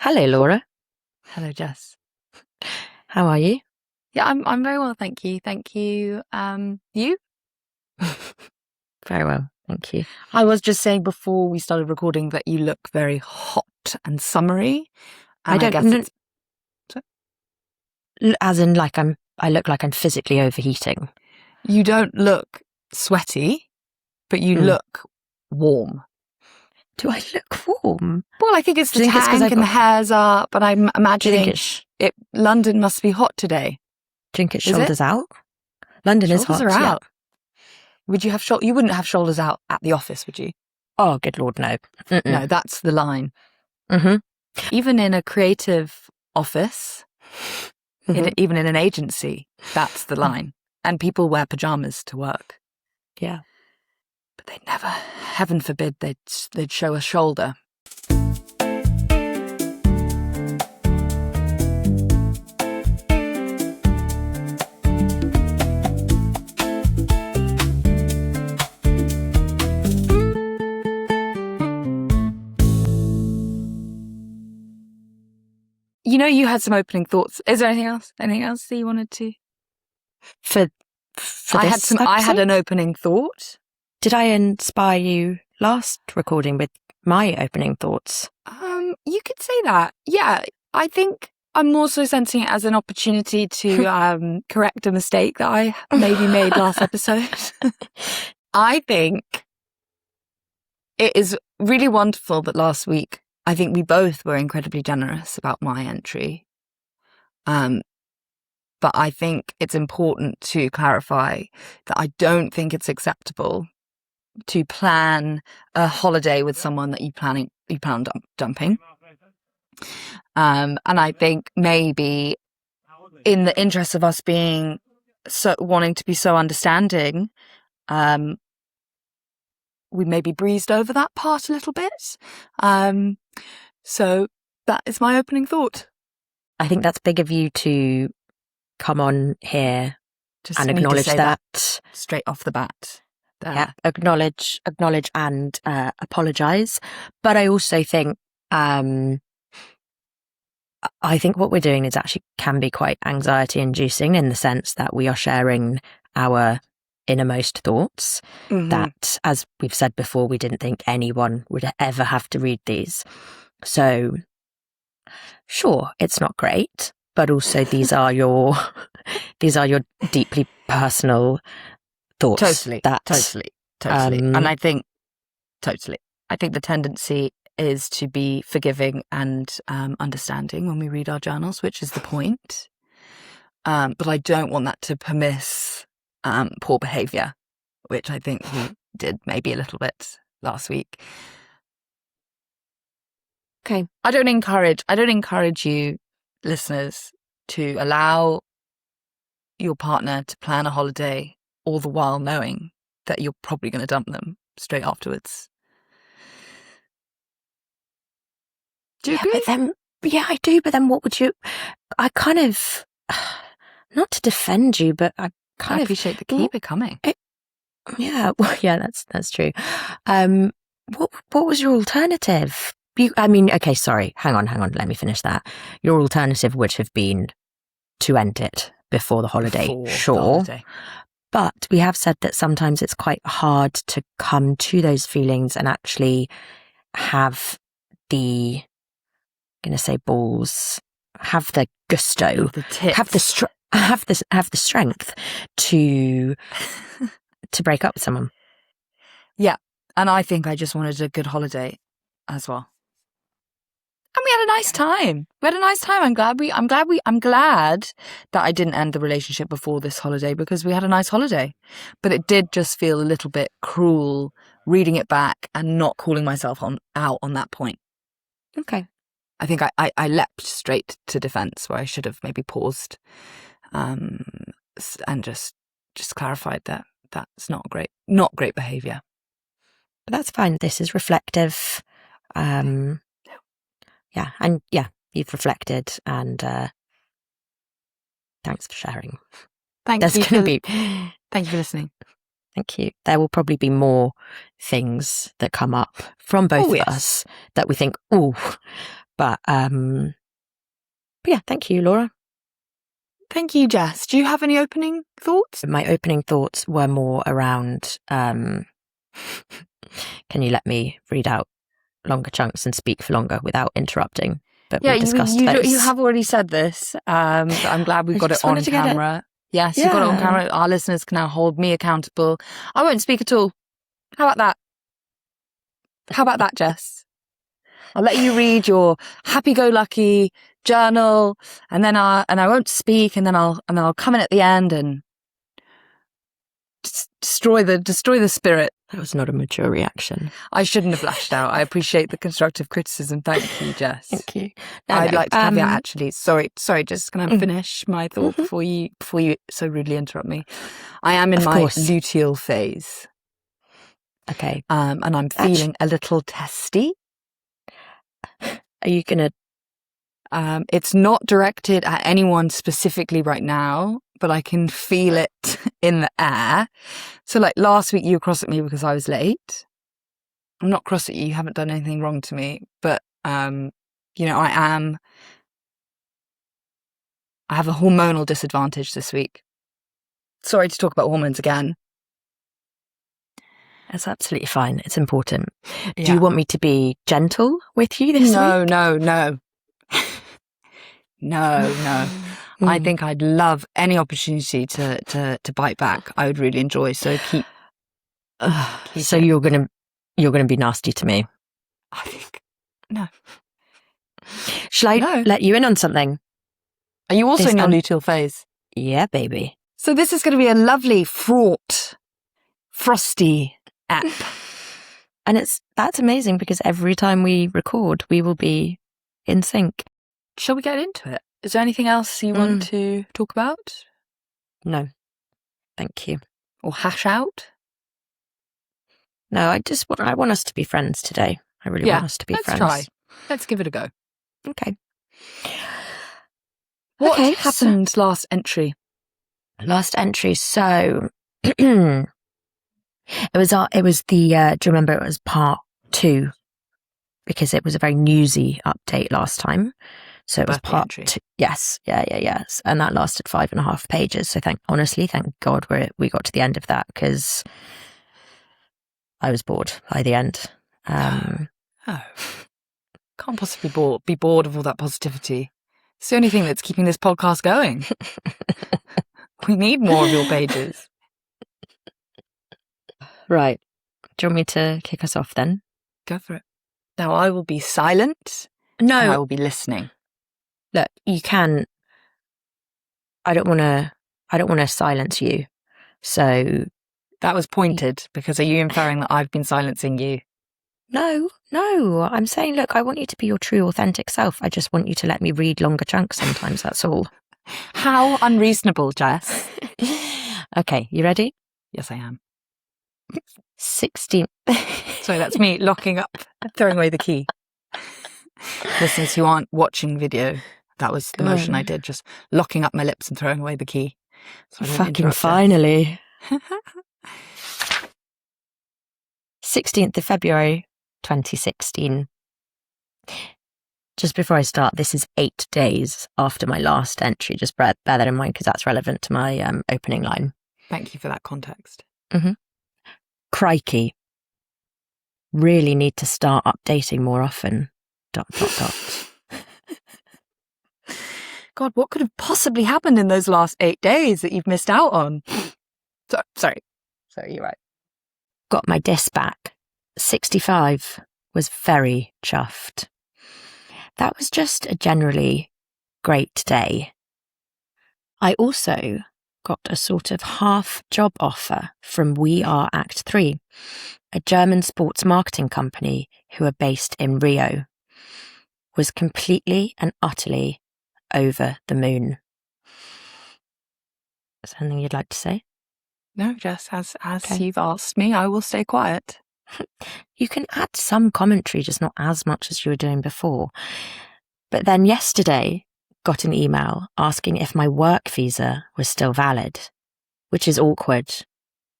Hello, Laura. Hello, Jess. How are you? Yeah, I'm very well, thank you. Thank you. You? Very well, thank you. I was just saying before we started recording that you look very hot and summery. And I guess it's as in like I look like I'm physically overheating. You don't look sweaty, but you look warm. Do I look warm? Well, I think it's the tank and the hair's up, and I'm imagining London must be hot today. Do you think it's shoulders out? London is hot. Shoulders are out. Would you have You wouldn't have shoulders out at the office, would you? Oh, good Lord, no. No, that's the line. Mm-hmm. Even in a creative office, even in an agency, that's the line. And people wear pajamas to work. Yeah. But they'd never, heaven forbid, they'd show a shoulder. You know, you had some opening thoughts. Is there anything else? Anything else that you wanted to? For I had an opening thought. Did I inspire you last recording with my opening thoughts? You could say that. Yeah, I think I'm more so sensing it as an opportunity to correct a mistake that I maybe made last episode. I think it is really wonderful that last week I think we both were incredibly generous about my entry. But I think it's important to clarify that I don't think it's acceptable to plan a holiday with someone that you plan on dumping. And I think maybe in the interest of us being wanting to be so understanding, we maybe breezed over that part a little bit. So that is my opening thought. I think that's big of you to come on here and acknowledge that straight off the bat. Yeah, acknowledge and apologise. But I also think I think what we're doing is actually can be quite anxiety inducing in the sense that we are sharing our innermost thoughts that, as we've said before, we didn't think anyone would ever have to read these. So sure, it's not great, but also these are your deeply personal thoughts. Totally. And I think the tendency is to be forgiving and understanding when we read our journals, which is the point. But I don't want that to permiss poor behaviour, which I think we did maybe a little bit last week. Okay. I don't encourage you, listeners, to allow your partner to plan a holiday all the while knowing that you're probably going to dump them straight afterwards. Do you agree? But then, yeah, I do. But then what would you... I kind of... Not to defend you, but I appreciate the keep it coming. Yeah, well, yeah, that's true. What was your alternative? Okay, sorry. Hang on. Let me finish that. Your alternative would have been to end it before the holiday, sure. But we have said that sometimes it's quite hard to come to those feelings and actually have the, I'm going to say balls, have the gusto, the tits. have the strength to break up with someone. Yeah, and I think I just wanted a good holiday as well. And we had a nice time. I'm glad that I didn't end the relationship before this holiday because we had a nice holiday. But it did just feel a little bit cruel reading it back and not calling myself out on that point. Okay. I think I leapt straight to defense where I should have maybe paused and just clarified that that's not great behavior. But that's fine. This is reflective. Yeah, and yeah, you've reflected, and thanks for sharing. Thank you for listening. Thank you. There will probably be more things that come up from both of us that we think, But yeah, thank you, Laura. Thank you, Jess. Do you have any opening thoughts? My opening thoughts were more around, can you let me read out longer chunks and speak for longer without interrupting? But Yeah, we discussed those. you have already said this. So I'm glad we've got it on camera. Yes, you've got it on camera. Our listeners can now hold me accountable. I won't speak at all. How about that? How about that, Jess? I'll let you read your happy-go-lucky journal, and then I won't speak, and then I'll come in at the end and destroy the spirit. That was not a mature reaction. I shouldn't have lashed out. I appreciate the constructive criticism. Thank you, Jess. Thank you. I'd like to caveat, actually. Sorry. Just can I finish my thought before you so rudely interrupt me? I am in my luteal phase. Okay. And I'm feeling a little testy. Are you gonna? It's not directed at anyone specifically right now, but I can feel it in the air. So like last week you were cross at me because I was late. I'm not cross at you. You haven't done anything wrong to me, but I have a hormonal disadvantage this week. Sorry to talk about hormones again. That's absolutely fine. It's important. Yeah. Do you want me to be gentle with you this week? No. No. I think I'd love any opportunity to bite back. I would really enjoy. So keep so you're gonna be nasty to me. I think no. Shall I let you in on something? Are you also in your luteal phase? Yeah, baby. So this is going to be a lovely, fraught, frosty app. And that's amazing because every time we record, we will be in sync. Shall we get into it? Is there anything else you want to talk about? No. Thank you. Or hash out? No, I want us to be friends today. I really want us to be friends. Let's try. Let's give it a go. Okay. What happened last entry? Last entry. So it was the do you remember it was part 2 because it was a very newsy update last time. So it was part 2. Yes. Yes. And that lasted 5.5 pages. So thank God we got to the end of that because I was bored by the end. Can't possibly be bored of all that positivity. It's the only thing that's keeping this podcast going. We need more of your pages. Right. Do you want me to kick us off then? Go for it. Now I will be silent. No. And I will be listening. Look, you can. I don't want to silence you. So that was pointed because are you inferring that I've been silencing you? No. I'm saying, look, I want you to be your true, authentic self. I just want you to let me read longer chunks sometimes. That's all. How unreasonable, Jess. Okay, you ready? Yes, I am. 16th. Sorry, that's me locking up, throwing away the key. Listeners who aren't watching video, that was the motion I did, just locking up my lips and throwing away the key. So fucking finally. 16th of February, 2016. Just before I start, this is 8 days after my last entry. Just bear that in mind because that's relevant to my opening line. Thank you for that context. Mm-hmm. Crikey. Really need to start updating more often. ... God, what could have possibly happened in those last 8 days that you've missed out on? Sorry, you're right. Got my disc back. 65. Was very chuffed. That was just a generally great day. I also got a sort of half job offer from We Are Act 3, a German sports marketing company who are based in Rio. Was completely and utterly over the moon. Is there anything you'd like to say? No, Jess, as okay. You've asked me, I will stay quiet. You can add some commentary, just not as much as you were doing before. But then yesterday, got an email asking if my work visa was still valid, which is awkward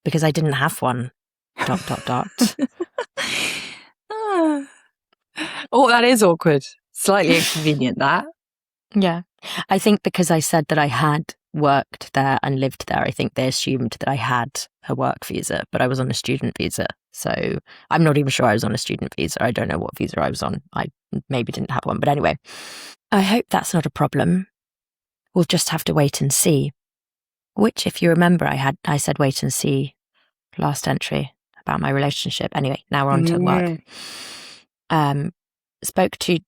because I didn't have one. ... Oh, that is awkward. Slightly inconvenient, that. Yeah. I think because I said that I had worked there and lived there, I think they assumed that I had a work visa, but I was on a student visa. So I'm not even sure I was on a student visa. I don't know what visa I was on. I maybe didn't have one. But anyway, I hope that's not a problem. We'll just have to wait and see. Which, if you remember, I said wait and see last entry about my relationship. Anyway, now we're on to work. Spoke to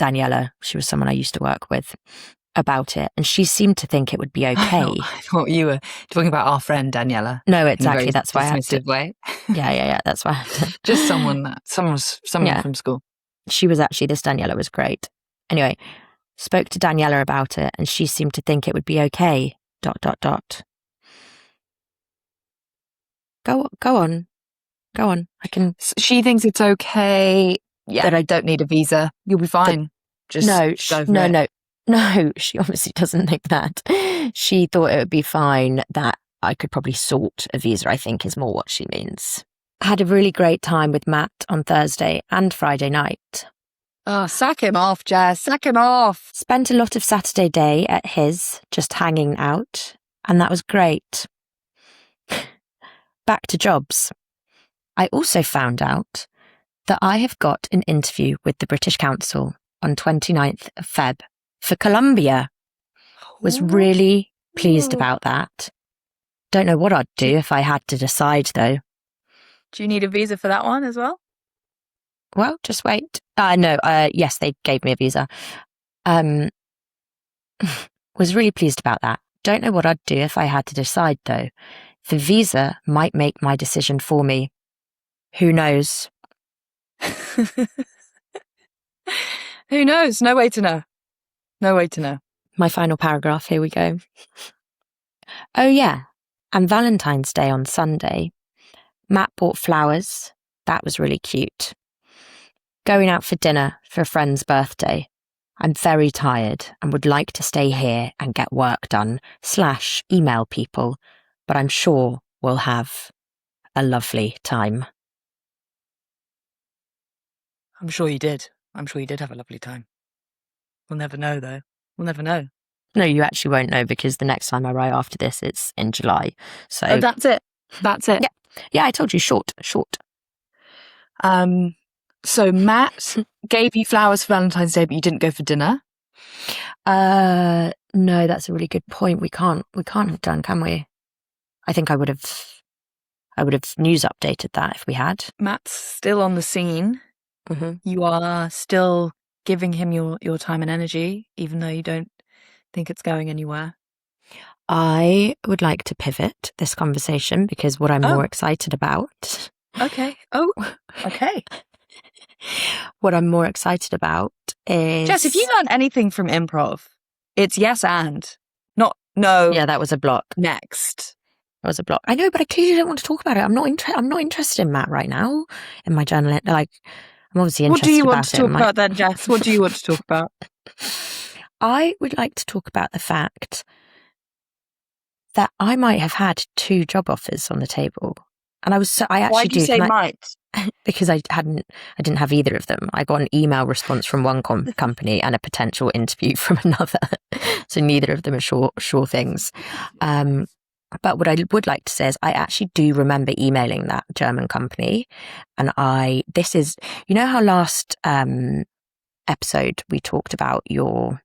Daniela, she was someone I used to work with, about it, and she seemed to think it would be okay. I thought you were talking about our friend Daniela. No, exactly. That's why I had to. Way. Yeah. That's why I had to. Just someone from school. She was actually, this Daniela was great. Anyway, spoke to Daniela about it, and she seemed to think it would be okay. ... Go on. I can. She thinks it's okay. Yeah, that I don't need a visa. You'll be fine. No, she obviously doesn't think that. She thought it would be fine that I could probably sort a visa, I think is more what she means. I had a really great time with Matt on Thursday and Friday night. Oh, sack him off, Jess. Sack him off. Spent a lot of Saturday day at his, just hanging out, and that was great. Back to jobs. I also found out that I have got an interview with the British Council on 29th of Feb for Colombia. Was really pleased about that. Don't know what I'd do if I had to decide, though. Do you need a visa for that one as well? Well, just wait. No, yes, they gave me a visa. Was really pleased about that. Don't know what I'd do if I had to decide, though. The visa might make my decision for me. Who knows? Who knows? No way to know. My final paragraph, here we go. Oh yeah, and Valentine's Day on Sunday. Matt bought flowers. That was really cute. Going out for dinner for a friend's birthday. I'm very tired and would like to stay here and get work done / email people, but I'm sure we'll have a lovely time. I'm sure you did. Have a lovely time. We'll never know, though. We'll never know. No, you actually won't know because the next time I write after this, it's in July. So that's it. Yeah, I told you, short. So Matt gave you flowers for Valentine's Day, but you didn't go for dinner? No, that's a really good point. We can't have done, can we? I think I would have news updated that if we had. Matt's still on the scene. Mm-hmm. You are still giving him your time and energy, even though you don't think it's going anywhere. I would like to pivot this conversation because what I'm more excited about. Okay. Oh, okay. What I'm more excited about is... Jess, if you learned anything from improv, it's yes and, not no. Yeah, that was a block. Next. That was a block. I know, but I clearly don't want to talk about it. I'm not interested in Matt right now in my journaling. Like, I'm obviously interested. What do you want to talk about then, Jess? What do you want to talk about? I would like to talk about the fact that I might have had 2 job offers on the table. And I actually Why do you say might? Because I didn't have either of them. I got an email response from one company and a potential interview from another. So neither of them are sure things. But what I would like to say is I actually do remember emailing that German company. And this is, you know how last episode we talked about your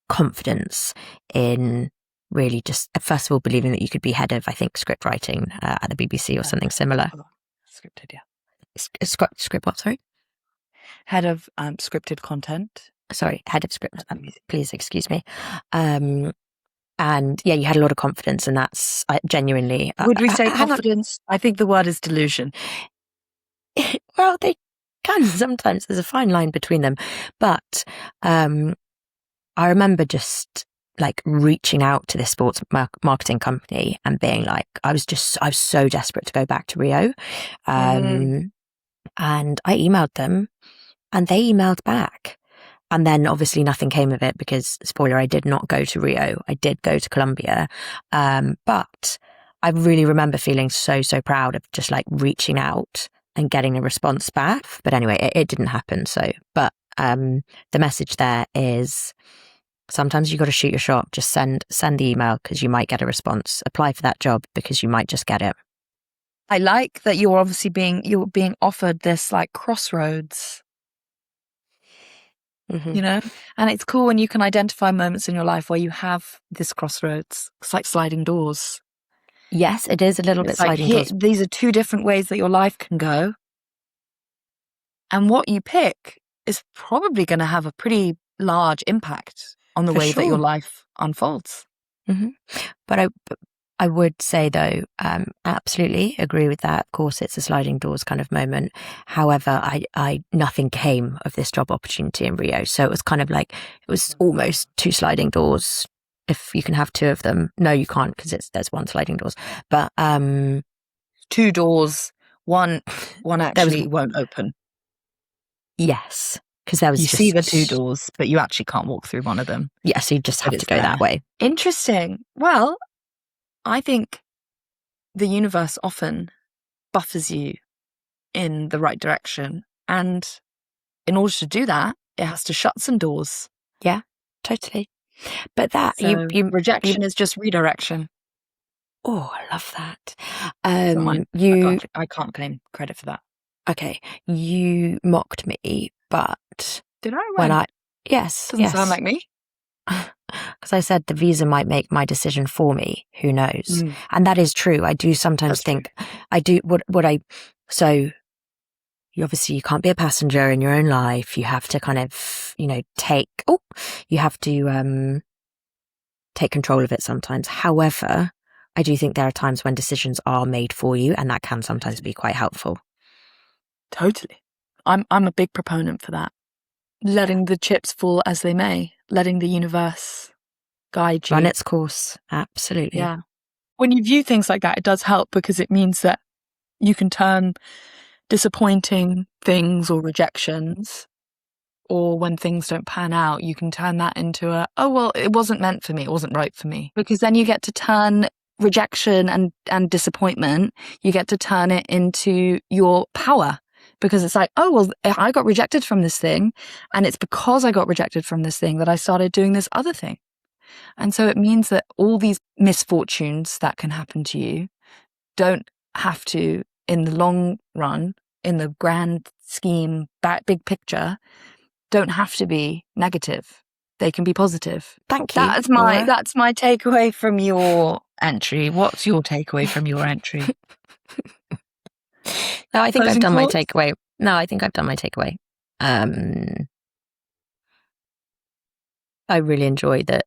confidence in really just, first of all, believing that you could be head of, I think, script writing at the BBC or something similar. Scripted, yeah. Script what, sorry? Head of scripted content. Sorry, head of script. Please excuse me. And yeah, you had a lot of confidence, and that's genuinely... Would we say confidence? I think the word is delusion. Well, they can sometimes. There's a fine line between them. But I remember just like reaching out to this sports marketing company and being like, I was so desperate to go back to Rio. And I emailed them and they emailed back. And then obviously nothing came of it because, spoiler, I did not go to Rio. I did go to Colombia. But I really remember feeling so proud of just like reaching out and getting a response back. But anyway, it didn't happen. So, but the message there is sometimes you got to shoot your shot. Just send the email because you might get a response. Apply for that job because you might just get it. I like that you're obviously being offered this like crossroads, Mm-hmm. you know, and it's cool when you can identify moments in your life where you have this crossroads. It's like sliding doors. Yes, it is a little bit It's like sliding doors. these are two different ways that your life can go. And what you pick is probably going to have a pretty large impact on the For way that your sure. life unfolds. Mm-hmm. But I would say though, absolutely agree with that. Of course, it's a sliding doors kind of moment. However, I nothing came of this job opportunity in Rio, so it was kind of like it was almost two sliding doors. If you can have two of them, no, you can't because there's one sliding doors. But two doors, one actually won't open. Yes, because there was you just see the two doors, but you actually can't walk through one of them. Yeah, so you just have to go that way. Interesting. Well, I think the universe often buffers you in the right direction. And in order to do that, it has to shut some doors. Yeah, totally. But that, so rejection is just redirection. Oh, I love that. I can't claim credit for that. Okay, you mocked me, but did I? Yes, doesn't sound like me. Because I said the visa might make my decision for me. Who knows? And that is true. I do sometimes think I do so you obviously you can't be a passenger in your own life. You have to kind of, you have to take control of it sometimes. However, I do think there are times when decisions are made for you, and that can sometimes be quite helpful. Totally. I'm a big proponent for that. Letting the chips fall as they may, letting the universe guide you. Run its course. Absolutely. Yeah. When you view things like that, it does help because it means that you can turn disappointing things or rejections, or when things don't pan out, you can turn that into it wasn't meant for me. It wasn't right for me. Because then you get to turn rejection and disappointment, you get to turn it into your power. Because it's like, I got rejected from this thing, and it's because I got rejected from this thing that I started doing this other thing. And so it means that all these misfortunes that can happen to you don't have to, in the long run, in the grand scheme, big picture, don't have to be negative. They can be positive. Thank you. That's my takeaway from your entry. What's your takeaway from your entry? No, I think I've done my takeaway. No, I think I've done my takeaway. I really enjoy that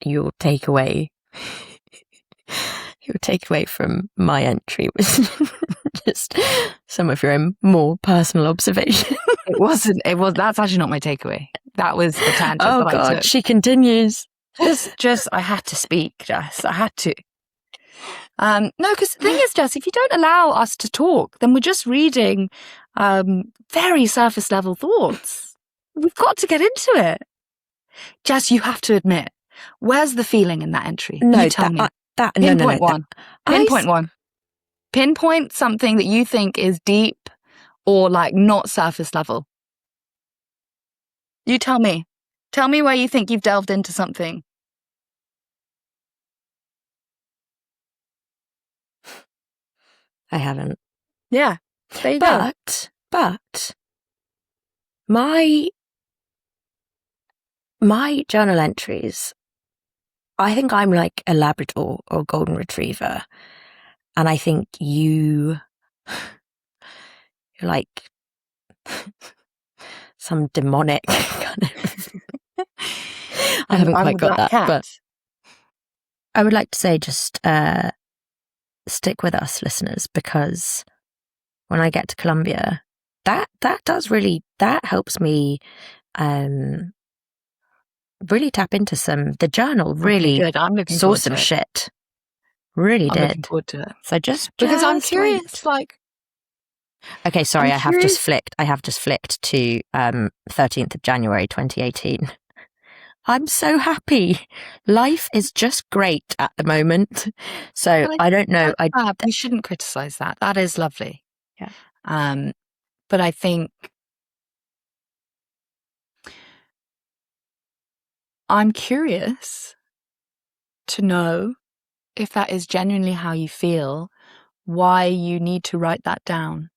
your takeaway from my entry was just some of your own more personal observation. That's actually not my takeaway. That was the tangent. Oh God, she continues. Just I had to speak, Jess. I had to. No, because the thing is, Jess, if you don't allow us to talk, then we're just reading very surface level thoughts. We've got to get into it. Jess, you have to admit, where's the feeling in that entry? No, you tell me. Pinpoint one. Pinpoint one. Pinpoint something that you think is deep or like not surface level. You tell me. Tell me where you think you've delved into something. I haven't. Yeah. There you go. But my journal entries, I think I'm like a Labrador or Golden Retriever. And I think you're like some demonic kind of. I haven't quite got that, but I would like to say just stick with us, listeners, because when I get to Colombia, that helps me really tap into the journal, really saw some shit. Really did. Looking forward to it. So just because I'm curious, okay, sorry, I have just flicked to 13th of January 2018. I'm so happy. Life is just great at the moment. So I don't know. We shouldn't criticize that. That is lovely. Yeah. But I think I'm curious to know if that is genuinely how you feel, why you need to write that down.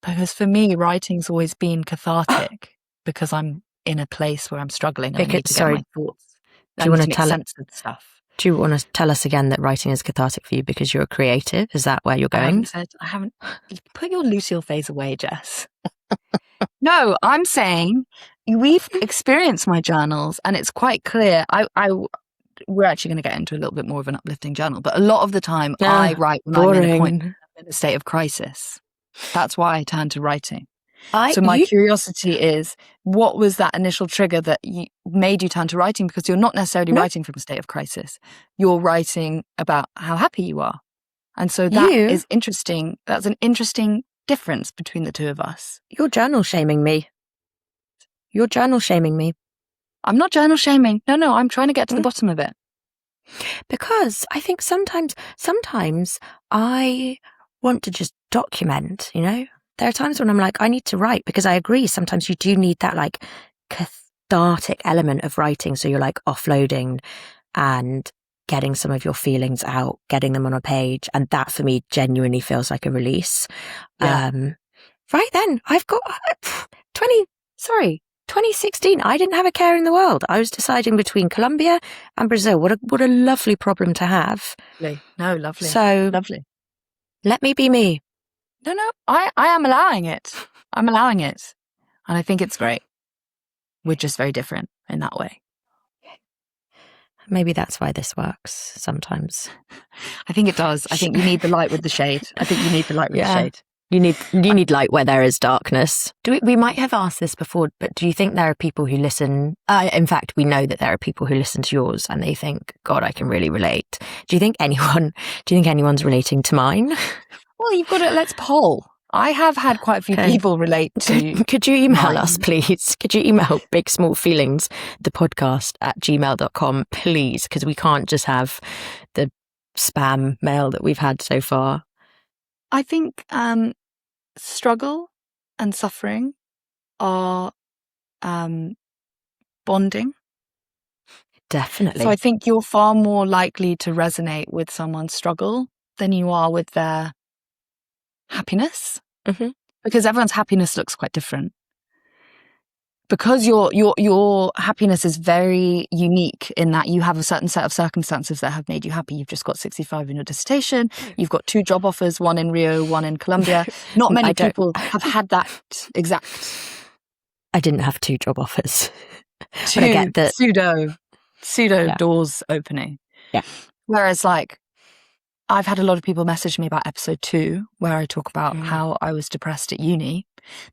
Because for me, writing's always been cathartic because I'm in a place where I'm struggling and I need to get my thoughts. Do you want to make sense of stuff? Do you want to tell us again that writing is cathartic for you because you're a creative? Is that where you're going? I haven't. Put your Luteal phase away, Jess. No, I'm saying we've experienced my journals and it's quite clear. We're actually going to get into a little bit more of an uplifting journal, but a lot of the time I write when I'm in a state of crisis. That's why I turn to writing. So my curiosity is, what was that initial trigger that made you turn to writing? Because you're not necessarily writing from a state of crisis. You're writing about how happy you are. And so that is interesting. That's an interesting difference between the two of us. You're journal shaming me. I'm not journal shaming. No, I'm trying to get to the bottom of it. Because I think sometimes I want to just document, you know? There are times when I'm like, I need to write, because I agree. Sometimes you do need that like cathartic element of writing. So you're like offloading and getting some of your feelings out, getting them on a page. And that for me genuinely feels like a release. Yeah. Right then, I've got 2016. I didn't have a care in the world. I was deciding between Colombia and Brazil. What a lovely problem to have. Lovely. So lovely. Let me be me. No, I am allowing it. I'm allowing it. And I think it's great. We're just very different in that way. Maybe that's why this works sometimes. I think it does. I think you need the light with the shade. The shade. You need light where there is darkness. We might have asked this before, but do you think there are people who listen? In fact, we know that there are people who listen to yours and they think, God, I can really relate. Do you think anyone's relating to mine? Well, you've got to, let's poll. I have had quite a few people relate to. Could you email us, please? Could you email Big Small Feelings, the podcast @gmail.com, please? Because we can't just have the spam mail that we've had so far. I think struggle and suffering are bonding. Definitely. So I think you're far more likely to resonate with someone's struggle than you are with their happiness, because everyone's happiness looks quite different. Because your happiness is very unique in that you have a certain set of circumstances that have made you happy. You've just got 65 in your dissertation. You've got 2 job offers, one in Rio, one in Colombia. Not many people have had that exact. I didn't have 2 job offers. But I get that pseudo doors opening. Yeah. Whereas like, I've had a lot of people message me about episode 2, where I talk about how I was depressed at uni.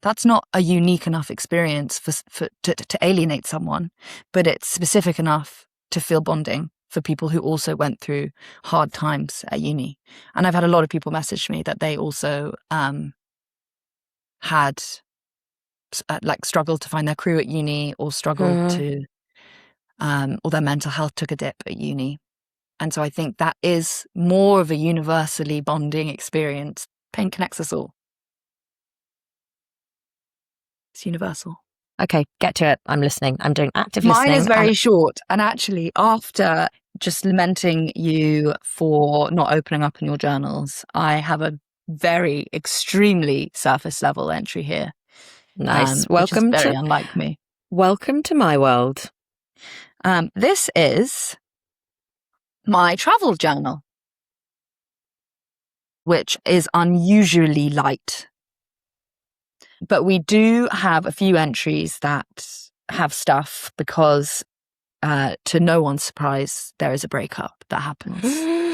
That's not a unique enough experience to alienate someone, but it's specific enough to feel bonding for people who also went through hard times at uni. And I've had a lot of people message me that they also had like struggled to find their crew at uni, or struggled to, or their mental health took a dip at uni. And so I think that is more of a universally bonding experience. Pain connects us all. It's universal. Okay, get to it. I'm listening. I'm doing active listening. Mine is very short. And actually, after just lamenting you for not opening up in your journals, I have a very extremely surface level entry here. Nice. Welcome which is very unlike me. Welcome to my world. This is my travel journal, which is unusually light. But we do have a few entries that have stuff because, to no one's surprise, there is a breakup that happens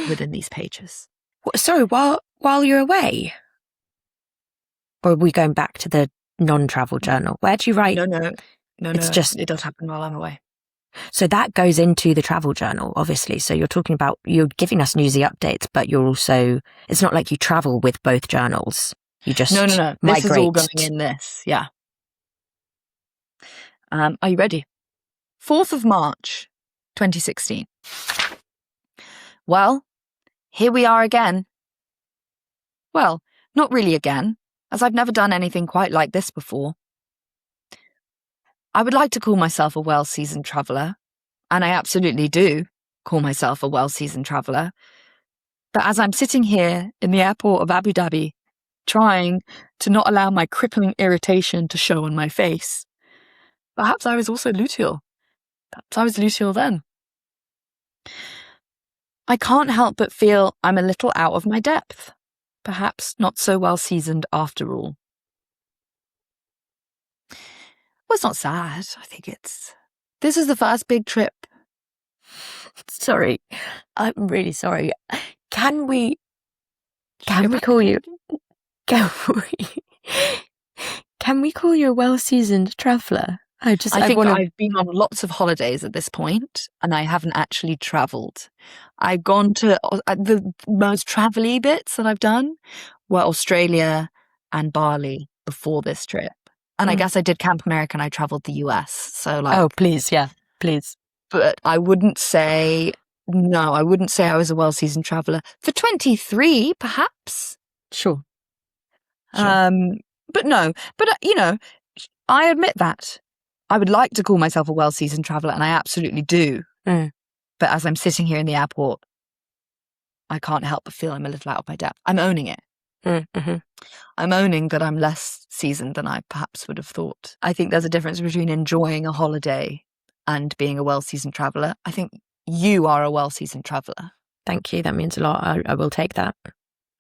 within these pages. Sorry, while you're away? Or are we going back to the non-travel journal? Where do you write? No. It does happen while I'm away. So that goes into the travel journal, obviously. So you're talking about, you're giving us newsy updates, but you're also, it's not like you travel with both journals. You just No. migrate. This is all going in this. Yeah. Are you ready? 4th of March, 2016. Well, here we are again. Well, not really again, as I've never done anything quite like this before. I would like to call myself a well-seasoned traveller, and I absolutely do call myself a well-seasoned traveller. But as I'm sitting here in the airport of Abu Dhabi, trying to not allow my crippling irritation to show on my face, perhaps I was also luteal. Perhaps I was luteal then. I can't help but feel I'm a little out of my depth. Perhaps not so well-seasoned after all. Well, it's not sad. I think this is the first big trip. Sorry. I'm really sorry. Can we call you... Can we call you a well-seasoned traveller? I think I've been on lots of holidays at this point, and I haven't actually travelled. I've gone to the most travel-y bits that I've done were Australia and Bali before this trip. And I guess I did Camp America and I travelled the US. So oh, please, yeah, please. But I wouldn't say I was a well-seasoned traveller. For 23, perhaps. Sure. But no, I admit that. I would like to call myself a well-seasoned traveller, and I absolutely do. But as I'm sitting here in the airport, I can't help but feel I'm a little out of my depth. I'm owning it. Mm-hmm. I'm owning that I'm less seasoned than I perhaps would have thought. I think there's a difference between enjoying a holiday and being a well-seasoned traveller. I think you are a well-seasoned traveller. Thank you. That means a lot. I will take that.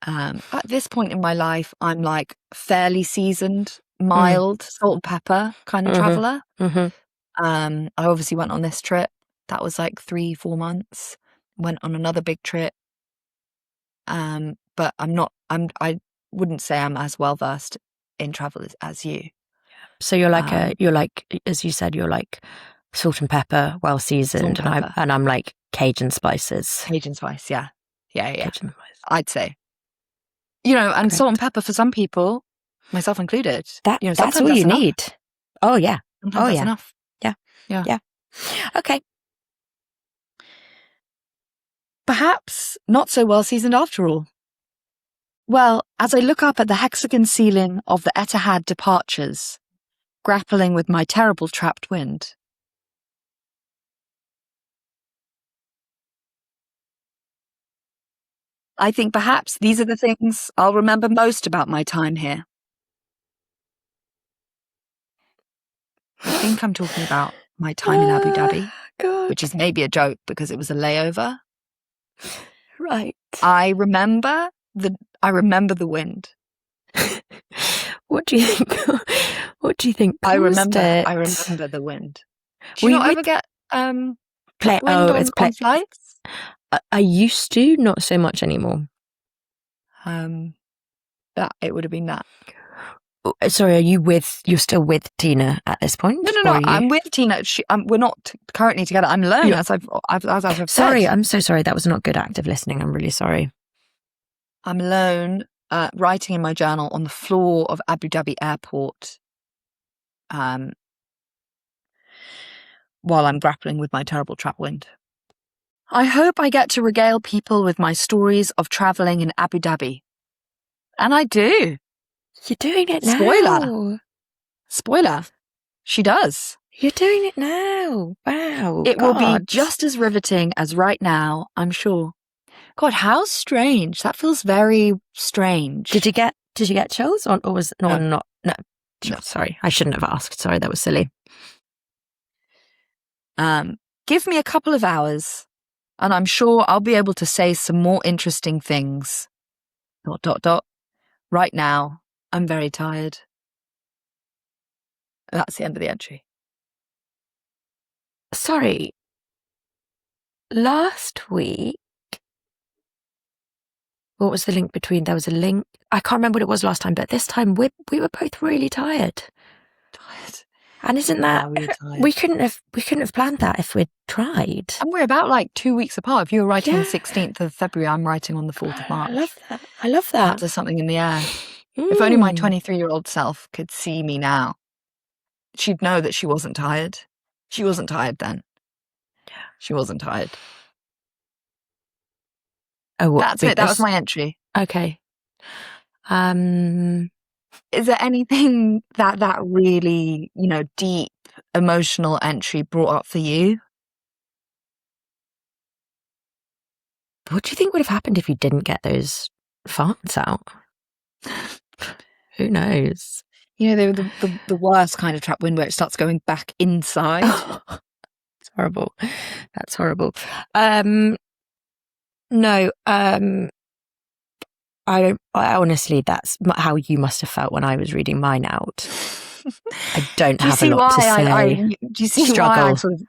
At this point in my life, I'm like fairly seasoned, mild, salt and pepper kind of traveller. I obviously went on this trip. That was like 3-4 months. Went on another big trip. But I wouldn't say I'm as well versed in travel as you. So you're like as you said, you're like salt and pepper, well seasoned, and I'm like Cajun spices. Cajun spice, yeah. Cajun spice. I'd say. And salt and pepper for some people, myself included. That's all you need. Oh yeah. Sometimes that's enough. Yeah. Okay. Perhaps not so well seasoned after all. Well, as I look up at the hexagon ceiling of the Etihad departures, grappling with my terrible trapped wind, I think perhaps these are the things I'll remember most about my time here. I think I'm talking about my time in Abu Dhabi, God. which is maybe a joke because it was a layover. Right. I remember the wind. What do you think? What do you think? I remember the wind. Do you not ever get wind on flights? I used to, not so much anymore. That it would have been that. Sorry, you're still with Tina at this point? No. I'm with Tina. We're not currently together. I'm alone, as I've said. Sorry, I'm so sorry. That was not good active listening. I'm really sorry. I'm alone, writing in my journal on the floor of Abu Dhabi Airport, while I'm grappling with my terrible trap wind. I hope I get to regale people with my stories of travelling in Abu Dhabi. And I do. You're doing it now. Spoiler. She does. You're doing it now. Wow. It will be just as riveting as right now, I'm sure. God, how strange. That feels very strange. Did you get chills or was no? Sorry, I shouldn't have asked. Sorry, that was silly. Give me a couple of hours and I'm sure I'll be able to say some more interesting things. ... Right now, I'm very tired. That's the end of the entry. Sorry. Last week, what was the link between? There was a link. I can't remember what it was last time, but this time we were both really tired. And isn't that we couldn't have planned that if we'd tried. And we're about like 2 weeks apart. If you were writing on the 16th of February, I'm writing on the 4th of March. I love that. There's something in the air. If only my 23-year-old self could see me now, she'd know that she wasn't tired. She wasn't tired then. She wasn't tired. Oh, that's it. That was my entry. Okay. Is there anything that really, deep emotional entry brought up for you? What do you think would have happened if you didn't get those farts out? Who knows? You know, they were the worst kind of trap wind where it starts going back inside. It's horrible. That's horrible. No, I honestly, that's how you must have felt when I was reading mine out. I don't have a lot to say. Do you see why I sort of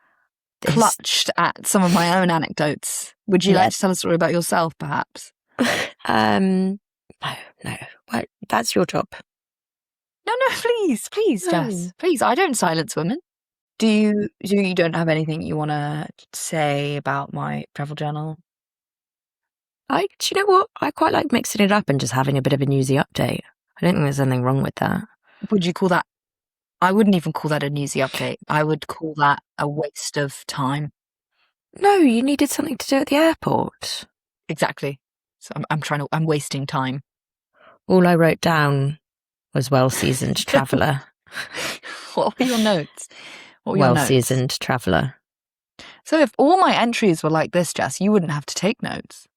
clutched at some of my own anecdotes? Would you like to tell a story about yourself, perhaps? No. Well, that's your job. No, please, Jess. Please, I don't silence women. You don't have anything you want to say about my travel journal? Do you know what? I quite like mixing it up and just having a bit of a newsy update. I don't think there's anything wrong with that. Would you call that? I wouldn't even call that a newsy update. I would call that a waste of time. No, you needed something to do at the airport. Exactly. So I'm wasting time. All I wrote down was well-seasoned traveller. What were your notes? Well-seasoned traveller. So if all my entries were like this, Jess, you wouldn't have to take notes.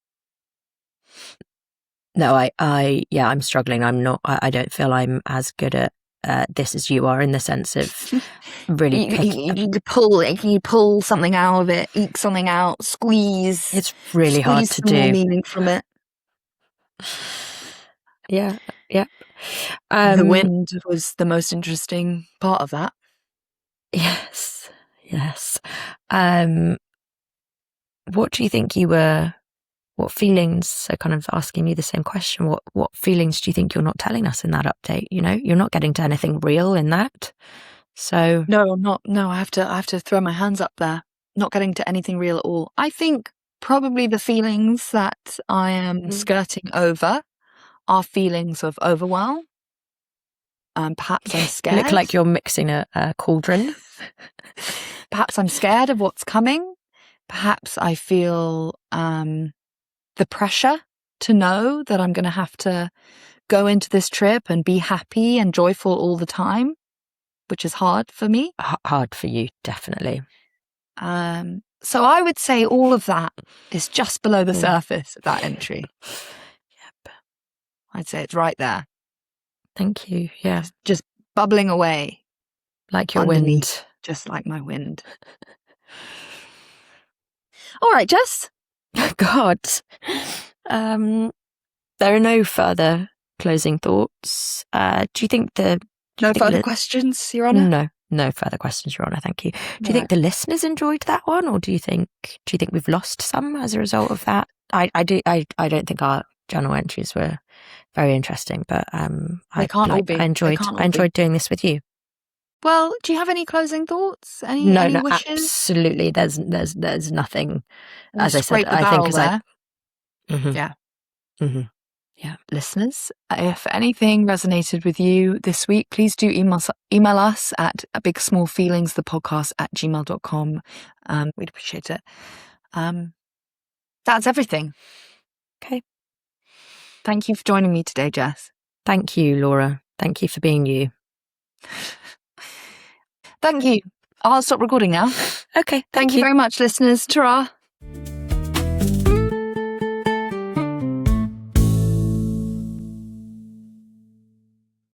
No, I'm struggling. I don't feel I'm as good at this as you are, in the sense of really you need to pull something out of it, eke something out, squeeze. It's really hard to do. More meaning from it. Yeah. The wind was the most interesting part of that. Yes. What do you think what feelings, so kind of asking you the same question, what feelings do you think you're not telling us in that update? You know, you're not getting to anything real in that. So no, I'm not. No, I have to throw my hands up there. Not getting to anything real at all. I think probably the feelings that I am skirting over are feelings of overwhelm. Perhaps I'm scared. You look like you're mixing a cauldron. Perhaps I'm scared of what's coming. Perhaps I feel the pressure to know that I'm going to have to go into this trip and be happy and joyful all the time, which is hard for me. Hard for you, definitely. So I would say all of that is just below the surface of that entry. Yep. I'd say it's right there. Thank you. Yeah. Just bubbling away. Like your wind. Just like my wind. All right, Jess. God. There are no further closing thoughts. Do you think no further questions, Your Honour? No further questions, Your Honour. Thank you. Do you think the listeners enjoyed that one, or do you think we've lost some as a result of that? I don't think our journal entries were very interesting, but I enjoyed doing this with you. Well, do you have any closing thoughts? Any wishes? Absolutely. There's nothing. We'll as I said, I think there. Yeah. Mm-hmm. Yeah. Listeners, if anything resonated with you this week, please do email us at bigsmallfeelingsthepodcast@gmail.com. We'd appreciate it. That's everything. Okay. Thank you for joining me today, Jess. Thank you, Laura. Thank you for being you. Thank you. I'll stop recording now. Okay. Thank you very much, listeners. Ta-ra.